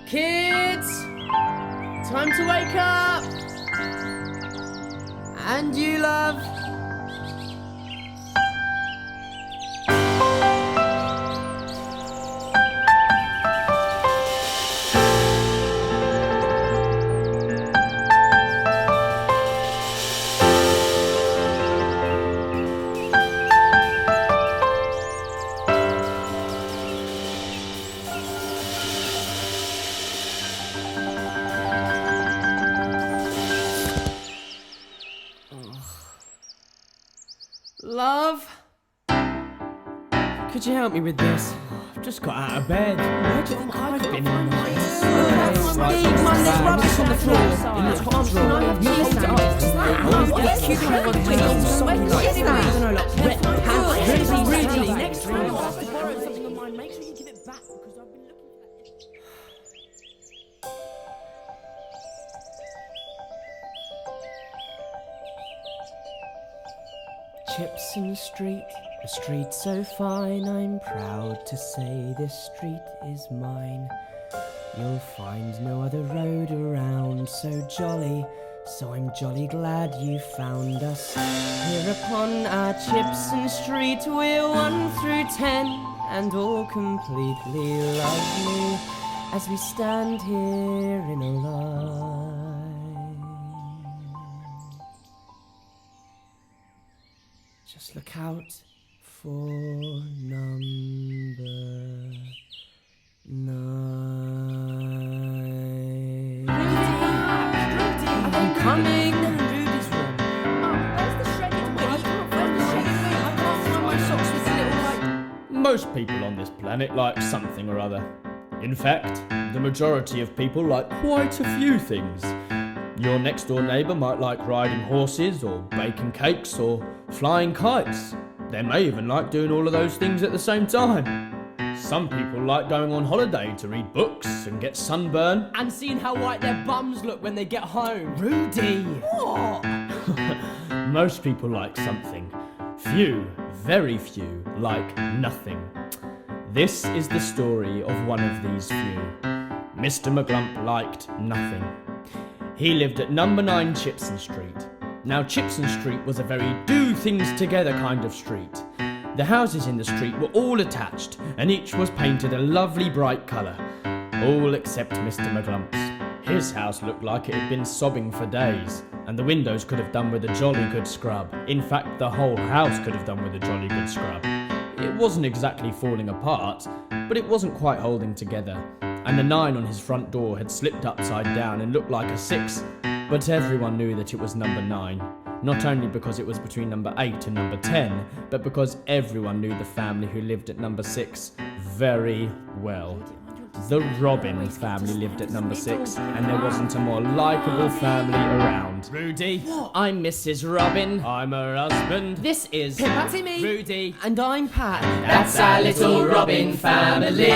Kids! Time to wake up! And you, love? Love? Could you help me with this? I've just got out of bed. Where do you think I've been all night? There's rubbish on the floor. In the top drawer. You hold it up. Really, next time you ask to borrow something of mine, make sure you give it back because I've been looking for that. Chipson Street, a street so fine, I'm proud to say this street is mine. You'll find no other road around so jolly, so I'm jolly glad you found us. Here upon our Chipson Street, we're 1 through 10, and all completely lovely, as we stand here in a line. Just look out for number 9. I'm coming! Rudy's room. Where's the shredded wig? Where's the shredded wig? I can't find my socks with the little like... Most people on this planet like something or other. In fact, the majority of people like quite a few things. Your next door neighbour might like riding horses, or baking cakes, or flying kites. They may even like doing all of those things at the same time. Some people like going on holiday to read books and get sunburn. And seeing how white their bums look when they get home. Rudy! What? Most people like something. Few, very few, like nothing. This is the story of one of these few. Mr Maglump liked nothing. He lived at number 9 Chipson Street. Now Chipson Street was a very do things together kind of street. The houses in the street were all attached, and each was painted a lovely bright colour. All except Mr Maglump's. His house looked like it had been sobbing for days, and the windows could have done with a jolly good scrub. In fact, the whole house could have done with a jolly good scrub. It wasn't exactly falling apart, but it wasn't quite holding together, and the 9 on his front door had slipped upside down and looked like a 6, but everyone knew that it was number 9. Not only because it was between number 8 and number 10, but because everyone knew the family who lived at number 6 very well. The Robin family lived at number 6, and there wasn't a more likeable family around. Rudy, What? I'm Mrs. Robin. I'm her husband. This is Pippa, Timmy, Rudy, and I'm Pat. That's our little Robin family.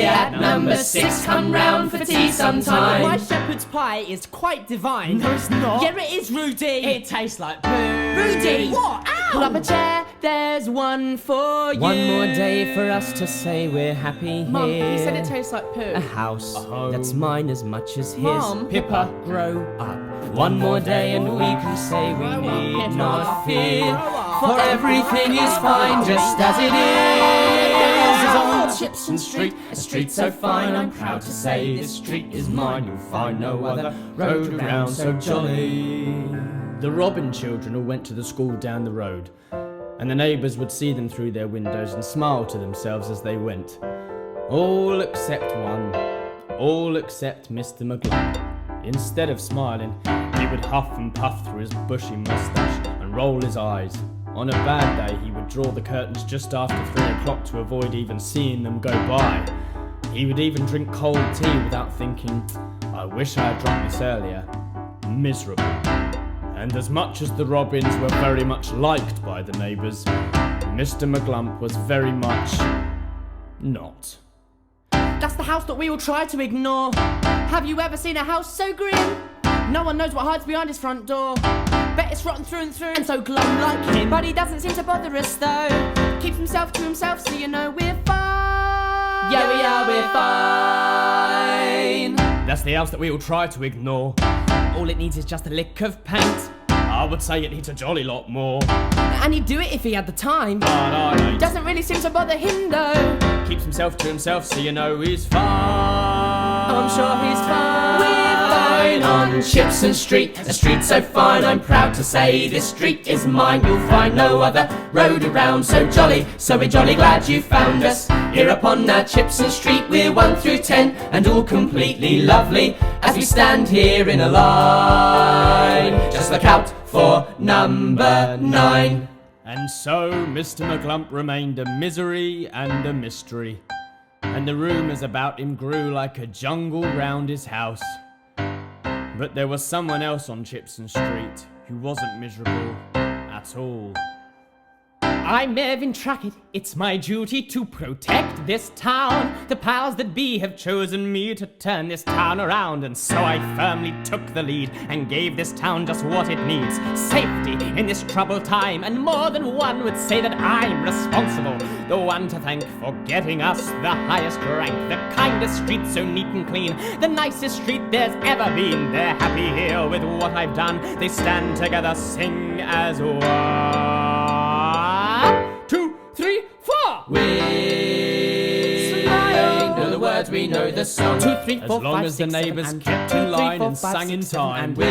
At number 6, come round for tea sometime. My shepherd's pie is quite divine. No, it's not. Yeah, it is, Rudy. It tastes like poo. Rudy! What? Ow! Pull up a chair, there's one for you. One more day for us to say we're happy here. Mum, you said it tastes like poo. A house A home. that's mine as much as his. Mum. Pippa, grow up. One more day and we can say we Grow up, need Pippa. not fear. Grow up. For everything is fine just as it is. On Chipson Street, a street so fine, I'm proud to say this street is mine. You'll find no other road around so jolly. The Robin children all went to the school down the road, and the neighbours would see them through their windows and smile to themselves as they went. All except one. All except Mr Maglump. Instead of smiling, he would huff and puff through his bushy moustache and roll his eyes. On a bad day, he would draw the curtains just after 3 o'clock to avoid even seeing them go by. He would even drink cold tea without thinking, I wish I had drunk this earlier. Miserable. And as much as the Robins were very much liked by the neighbours, Mr Maglump was very much not. That's the house that we all try to ignore. Have you ever seen a house so grim? No one knows what hides behind his front door. Bet it's rotten through and through and so glum like him. But he doesn't seem to bother us though. Keeps himself to himself so you know we're fine. Yeah, we are, we're fine. That's the house that we all try to ignore. All it needs is just a lick of paint. I would say it needs a jolly lot more. And he'd do it if he had the time. But I ain't. Doesn't really seem to bother him though. Keeps himself to himself, so you know he's fine. Oh, I'm sure he's fine. We're fine on Chipson Street, a street so fine I'm proud to say this street is mine. You'll find no other road around so jolly, so we're jolly glad you found us. Here upon our Chipson Street we're 1 through 10 and all completely lovely as we stand here in a line. Just look out for number 9. And so Mr Maglump remained a misery and a mystery, and the rumours about him grew like a jungle round his house. But there was someone else on Chipson Street who wasn't miserable at all. I'm Mervyn Trackett, it's my duty to protect this town. The powers that be have chosen me to turn this town around, and so I firmly took the lead and gave this town just what it needs. Safety in this troubled time, and more than one would say that I'm responsible. The one to thank for getting us the highest rank, the kindest street so neat and clean, the nicest street there's ever been. They're happy here with what I've done, they stand together, sing as one. 2, 3, 4. We know the words, we know the song. 2, 3, 4, As long 5, as the 6, 7, neighbours and kept 2, in 3, line 4, and 5, sang in 6, 7, time. and We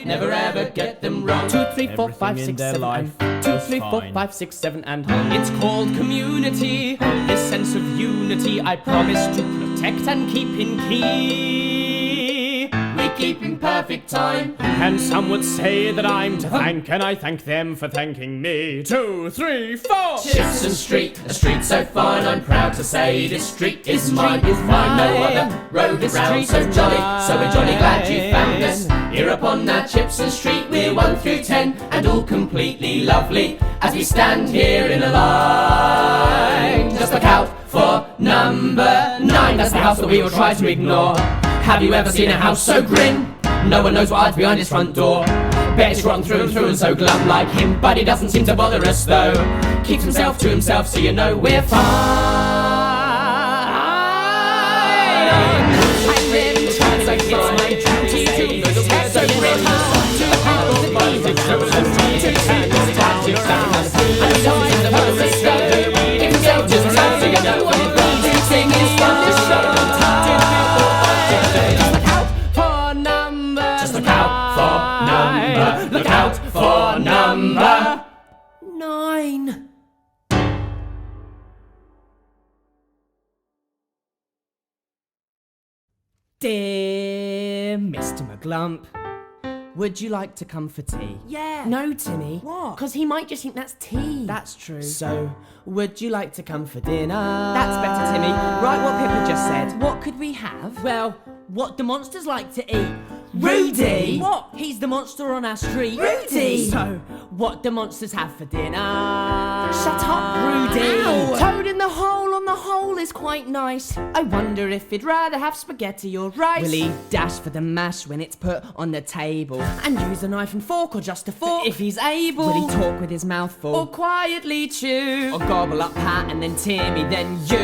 never ever get them wrong. 2, 3, 4, 5, Everything in 6, their 7, life and 2, was 3, 4, fine. 5, 6, 7, and it's called community. This sense of unity I promise to protect and keep in key. We keep in perfect time. And some would say that I'm to thank, and I thank them for thanking me. 2, 3, 4. Chipson Street, a street so fine I'm proud to say this street is mine. You'll find no other road around so jolly, so we're jolly glad you found us. Here upon that Chipson Street we're 1 through 10 and all completely lovely as we stand here in a line. Just look out for number 9. That's the house that we will try to ignore. Have you ever seen a house so grim? No one knows what hides behind his front door. Bet it's rotten through and through and so glum like him, but he doesn't seem to bother us though. Keeps himself to himself, so you know we're fine. I live in time, so it's my duty to protect so grim. To help the music, so let's himself to himself, so you know what it means to sing his fun. Look out for number 9. Dear Mr Maglump, would you like to come for tea? Yeah. No, Timmy. What? Because he might just think that's tea. That's true. So, would you like to come for dinner? That's better, Timmy. Right what Pippa just said. What could we have? Well, what do monsters like to eat? Rudy! What? He's the monster on our street. Rudy! So, what do monsters have for dinner? Shut up, Rudy! Ow. Toad in the hole on the hole is quite nice. I wonder if he'd rather have spaghetti or rice. Will he dash for the mash when it's put on the table? And use a knife and fork or just a fork? If he's able. Will he talk with his mouth full? Or quietly chew? Or gobble up Pat and then Timmy, then you?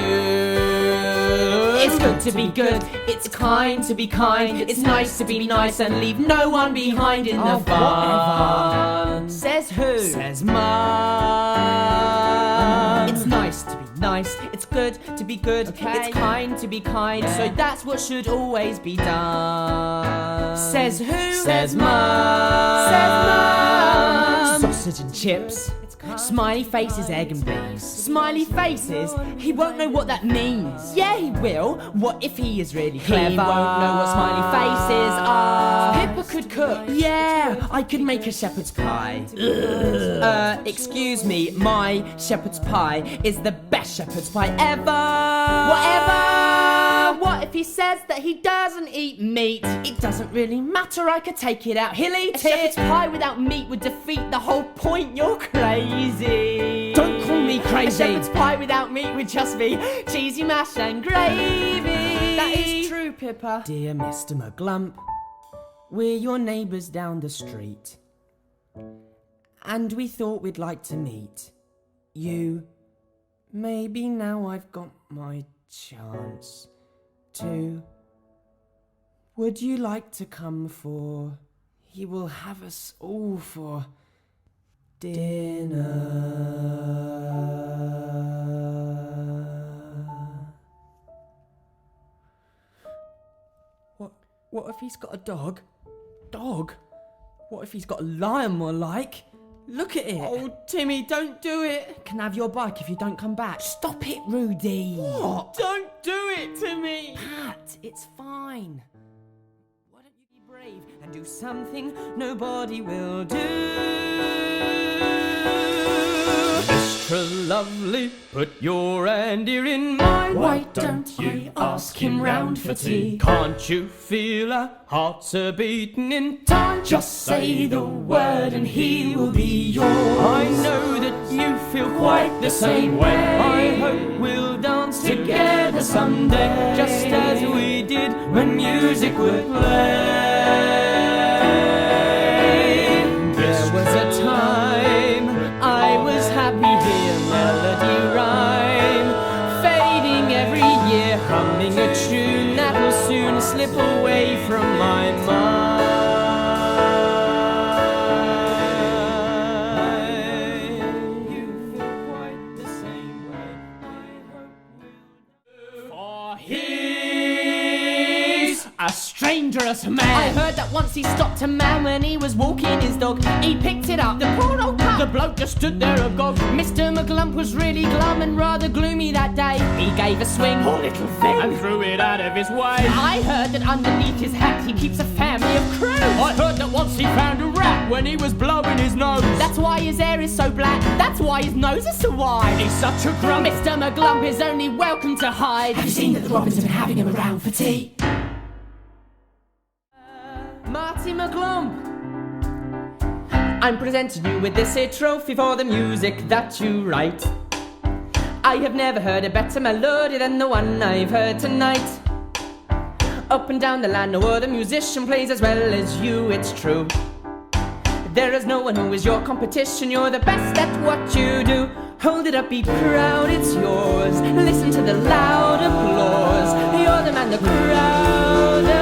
It's good to be good, it's kind to be kind, it's nice to be nice and leave no one behind in the fun. Says who? Says Mum. It's nice to be nice, it's good to be good, it's kind to be kind, so that's what should always be done. Says who? Says Mum. Says Mum. Sausage and chips. Smiley faces, egg and beans. Smiley faces? He won't know what that means. Yeah, he will. What if he is really clever? He won't know what smiley faces are. Pippa could cook. Yeah, I could make a shepherd's pie. Excuse me, my shepherd's pie is the best shepherd's pie ever. Whatever. What if he says that he doesn't eat meat? It doesn't really matter, I could take it out. He'll eat it. A shepherd's pie without meat would defeat the whole point. You're crazy. Don't call me crazy. A shepherd's pie without meat would just be cheesy mash and gravy. That is true, Pippa. Dear Mr Maglump, we're your neighbours down the street, and we thought we'd like to meet you Maybe now I've got my chance to. Would you like to come for? He will have us all for dinner. What if he's got a dog? Dog? What if he's got a lion more like? Look at it! Oh, Timmy, don't do it! Can I have your bike if you don't come back? Stop it, Rudy! What? Don't do it, Timmy! Pat, it's fine. Why don't you be brave and do something nobody will do? Mr. Lovely, put your hand here in mine. Why don't you ask him round for tea? Can't you feel our hearts are beating in time? Just say the word and he will be yours. I know that you feel quite the same way. I hope we'll dance together someday, just as we did when music would play. There was a time I was happy here, melody rhyme, fading every year, humming a tune that will soon slip away from my mind. You feel quite the same way, I hope we'll. For he's a strangerous man. I heard that once he stopped a man when he was walking his dog. He picked it up, the poor old pup. The bloke just stood there agog. Mr Maglump was really glum and rather gloomy that day. He gave a swing, Poor little thing, and threw it out of his way. I heard that underneath his hat he keeps a family of crows. I heard that once he found a rat when he was blowing his nose. That's why his hair is so black, that's why his nose is so wide. He's such a grump. Mr Maglump is only welcome to hide. Have you seen that the Robins have been having him around for tea? Marty Maglump, I'm presenting you with this here trophy for the music that you write. I have never heard a better melody than the one I've heard tonight. Up and down the land, no other musician plays as well as you, it's true. There is no one who is your competition, you're the best at what you do. Hold it up, be proud, it's yours. Listen to the loud applause. You're the man the crowd adores.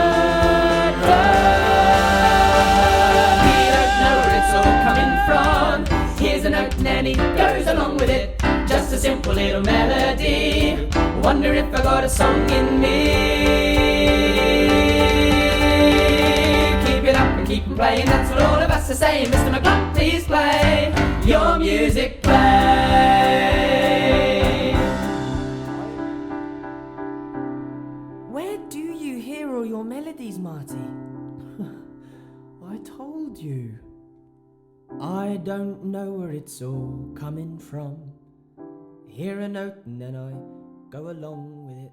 We don't know where it's all coming from. Here's a note and then he goes along with it. Just a simple little melody. Wonder if I got a song in me. Keep it up and keep on playing, that's what all of us are saying. Mr Maglump, please play your music, play. Where do you hear all your melodies, Marty? I told you. I don't know where it's all coming from. Hear a note and then I go along with it,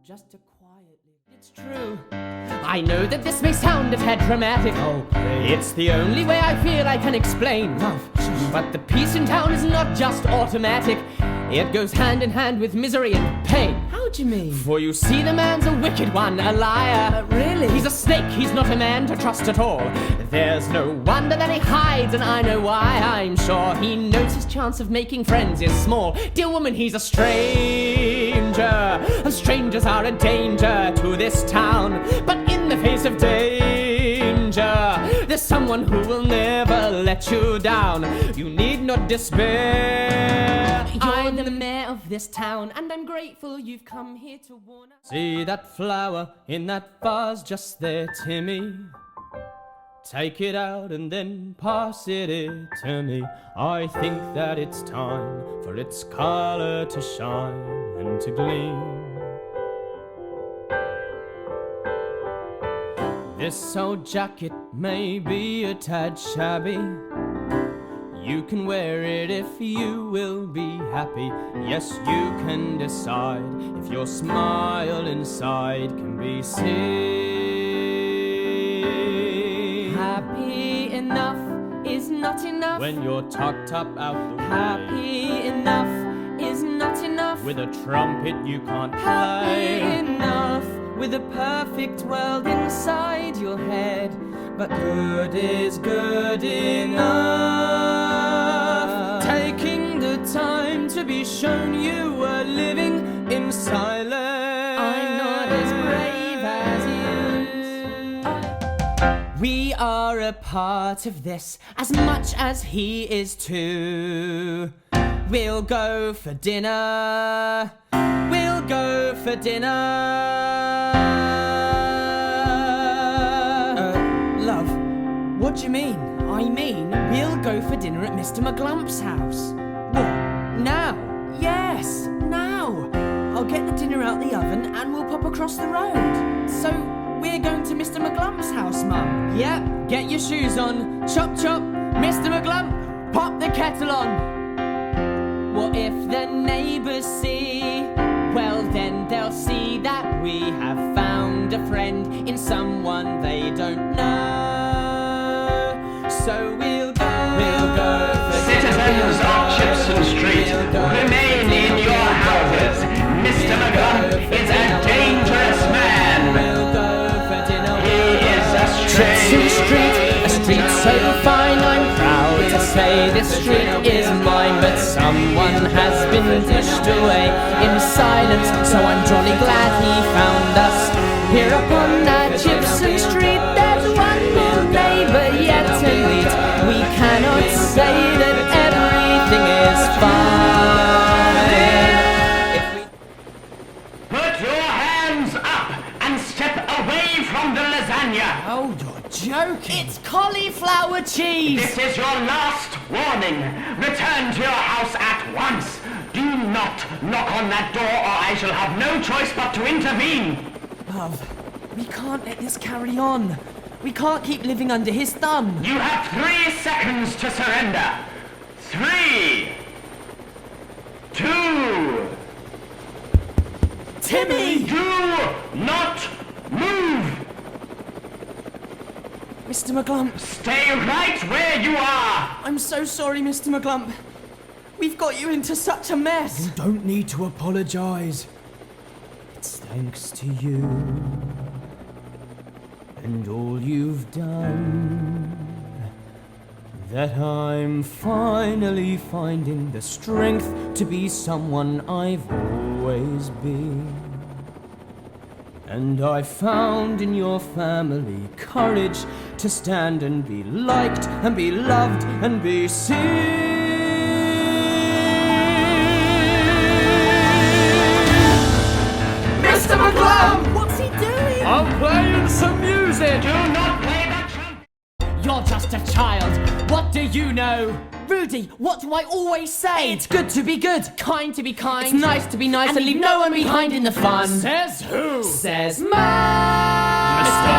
just to quietly. It's true. I know that this may sound a tad dramatic. Oh, please. It's the only way I feel I can explain. But the peace in town is not just automatic. It goes hand in hand with misery and pain. How do you mean? For you see, the man's a wicked one, a liar. Really? He's a snake, he's not a man to trust at all. There's no wonder that he hides, and I know why. I'm sure he knows his chance of making friends is small. Dear woman, he's a stranger, and strangers are a danger to this town. But in the face of danger, there's someone who will never let you down. You need not despair. I'm the mayor of this town, and I'm grateful you've come here to warn us. See that flower in that vase just there, Timmy? Take it out and then pass it to me. I think that it's time for its color to shine and to gleam. This old jacket may be a tad shabby. You can wear it if you will be happy. Yes, you can decide if your smile inside can be seen. Happy enough is not enough. When you're tucked up out the way, Happy enough is not enough. with a trumpet you can't Happy play. enough with a perfect world inside your head. But good is good enough. Taking the time and to be shown you were living in silence. I'm not as brave as you. We are a part of this as much as he is too. We'll go for dinner. We'll go for dinner. Love, what do you mean? I mean, we'll go for dinner at Mr Maglump's house. What? Now? Yes, now. I'll get the dinner out the oven and we'll pop across the road. So, we're going to Mr Maglump's house, Mum. Yep, get your shoes on. Chop chop, Mr Maglump, pop the kettle on. What if the neighbours see? Well, then they'll see that we have found a friend in someone they don't know. So we'll go for Citizens of Chipson Street, remain in your houses. Mr Maglump is a dangerous man. We'll go for dinner. He is a Chipson Street, a street so fine, I'm proud to say this street is mine. But someone has been pushed away in silence, so I'm jolly glad he found us. Here upon that Chipson Street, there's one more neighbour yet to meet. We cannot say that everything is fine. Put your hands up and step away from the lasagna. Oh, you're joking. It's cauliflower cheese. This is your last warning. Return to your house at once. Do not knock on that door or I shall have no choice but to intervene. Love, we can't let this carry on. We can't keep living under his thumb. You have 3 seconds to surrender. 3, 2. Timmy! Do not move. Mr Maglump, Stay right where you are. I'm so sorry, Mr Maglump. We've got you into such a mess. You don't need to apologise. It's thanks to you and all you've done that I'm finally finding the strength to be someone I've always been. And I found in your family courage to stand and be liked and be loved and be seen. Mr Maglump! What's he doing? I'm playing some music! Do not play that trumpet. You're just a child. What do you know? Rudy, what do I always say? It's good to be good, kind to be kind. It's nice to be nice and leave no one behind in the fun. Says who? Says Mr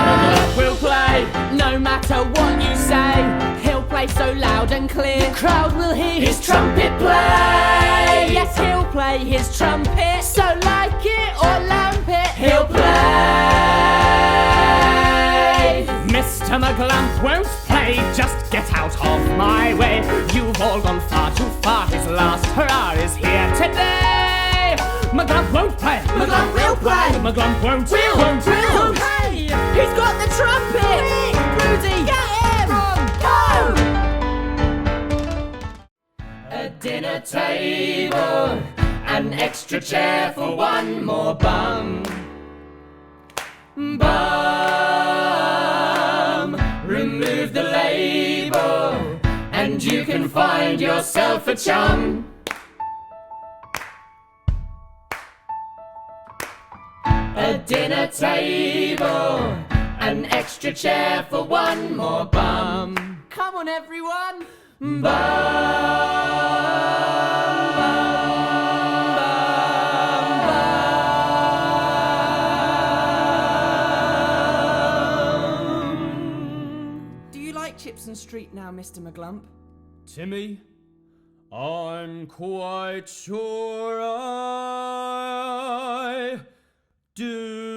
Maglump will play, no matter what you say. He'll play so loud and clear, the crowd will hear his trumpet play. Yes, he'll play his trumpet, so like it or lamp it, he'll play. Mr Maglump won't play, just get out of my way. You've all gone far too far, his last hurrah is here today. Maglump won't play, Maglump will play, Maglump won't, will play. He's got the trumpet. Rudy, get him. Go. A dinner table, an extra chair for one more bum. Remove the label, and you can find yourself a chum. A dinner table, an extra chair for one more bum. Come on, everyone. Do you like Chipson Street now, Mr Maglump? Timmy, I'm quite sure I do.